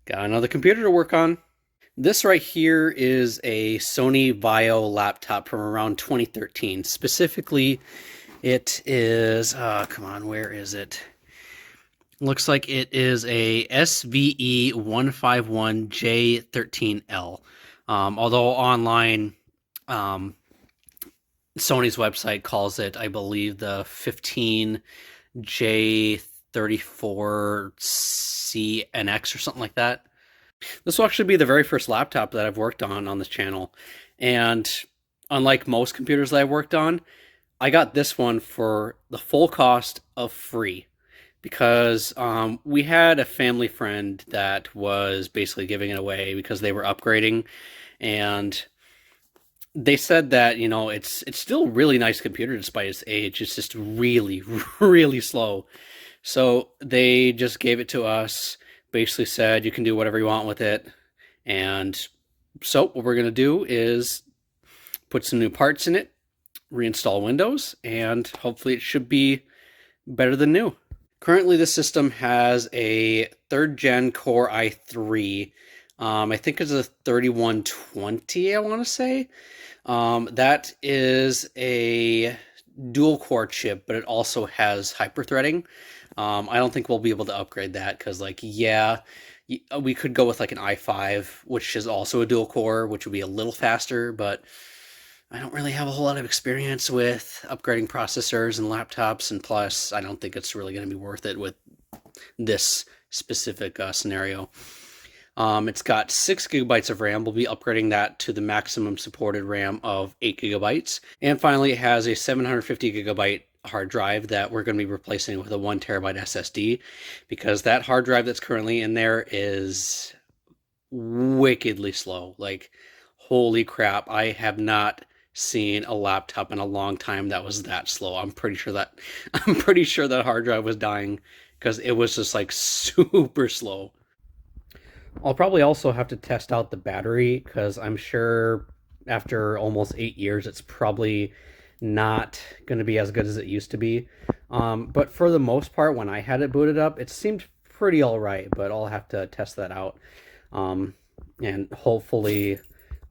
Got another computer to work on. This right here is a Sony Vaio laptop from around 2013. Specifically, it is, come on, where is it? Looks like it is a SVE151J13L. Although online, um, Sony's website calls it, I believe, the 15J34CNX or something like that. This will actually be the very first laptop that I've worked on this channel. And unlike most computers that I've worked on, I got this one for the full cost of free because we had a family friend that was basically giving it away because they were upgrading, and they said that, you know, it's still a really nice computer despite its age. It's just really, really slow. So they just gave it to us, basically said you can do whatever you want with it. And so what we're going to do is put some new parts in it, reinstall Windows, and hopefully it should be better than new. Currently, the system has a 3rd gen Core i3. I think it's a 3120, I want to say. That is a dual core chip, but it also has hyperthreading. I don't think we'll be able to upgrade that because, like, yeah, we could go with like an i5, which is also a dual core, which would be a little faster, but I don't really have a whole lot of experience with upgrading processors and laptops, and plus, I don't think it's really going to be worth it with this specific scenario. It's got 6 gigabytes of RAM. We'll be upgrading that to the maximum supported RAM of 8 gigabytes. And finally, it has a 750 gigabyte hard drive that we're going to be replacing with a 1 terabyte SSD, because that hard drive that's currently in there is wickedly slow. Like, holy crap, I have not seen a laptop in a long time that was that slow. I'm pretty sure that hard drive was dying because it was just like super slow. I'll probably also have to test out the battery because I'm sure after almost 8 years, it's probably not going to be as good as it used to be. But for the most part, when I had it booted up, it seemed pretty all right, but I'll have to test that out. And hopefully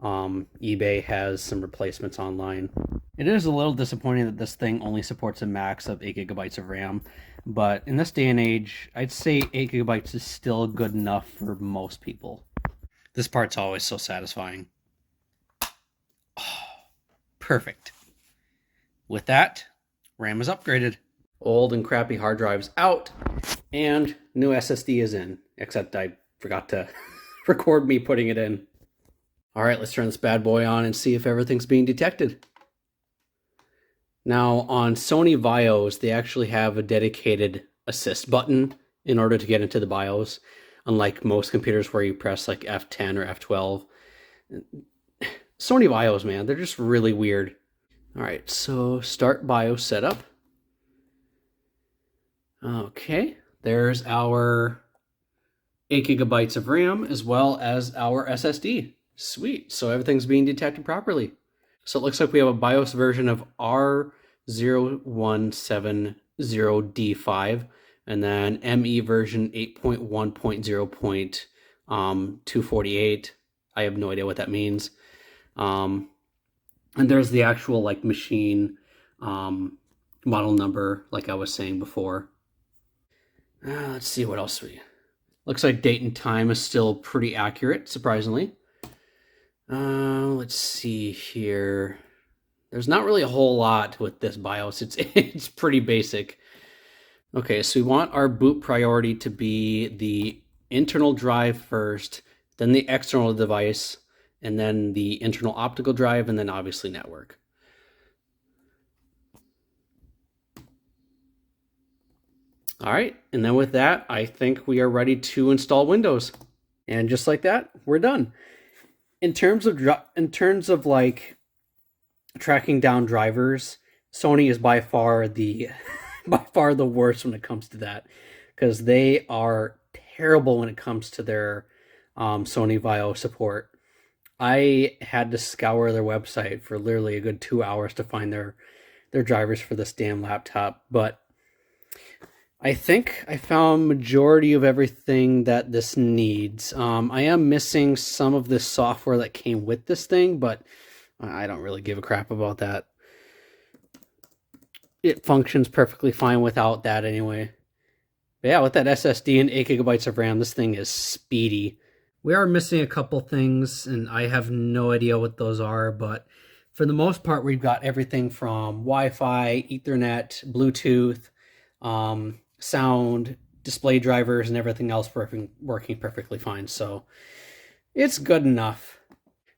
eBay has some replacements online. It is a little disappointing that this thing only supports a max of 8 gigabytes of RAM, but in this day and age, I'd say 8 gigabytes is still good enough for most people. This part's always so satisfying. Oh, perfect. With that, RAM is upgraded. Old and crappy hard drives out, and new SSD is in, except I forgot to record me putting it in. All right, let's turn this bad boy on and see if everything's being detected. Now, on Sony Vaios, they actually have a dedicated assist button in order to get into the BIOS, unlike most computers where you press like F10 or F12. Sony Vaios, man, they're just really weird. All right, so start BIOS setup. Okay, there's our 8 gigabytes of RAM as well as our SSD. Sweet, so everything's being detected properly. So it looks like we have a BIOS version of R0170D5, and then ME version 8.1.0.248. I have no idea what that means. And there's the actual like machine model number, like I was saying before. Let's see what else we... Looks like date and time is still pretty accurate, surprisingly. Let's see here. There's not really a whole lot with this BIOS. It's pretty basic. Okay, so we want our boot priority to be the internal drive first, then the external device, and then the internal optical drive, and then obviously network. All right, and then with that, I think we are ready to install Windows. And just like that, we're done. In terms of like tracking down drivers, Sony is by far the worst when it comes to that, because they are terrible when it comes to their Sony Vaio support. I had to scour their website for literally a good 2 hours to find their drivers for this damn laptop. But I think I found majority of everything that this needs. I am missing some of the software that came with this thing, but I don't really give a crap about that. It functions perfectly fine without that anyway. But yeah, with that SSD and 8 gigabytes of RAM, this thing is speedy. We are missing a couple things, and I have no idea what those are, but for the most part, we've got everything from Wi-Fi, Ethernet, Bluetooth, sound, display drivers, and everything else working perfectly fine. So it's good enough.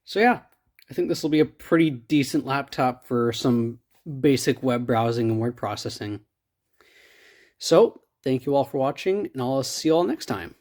So yeah, I think this will be a pretty decent laptop for some basic web browsing and word processing. So thank you all for watching, and I'll see you all next time.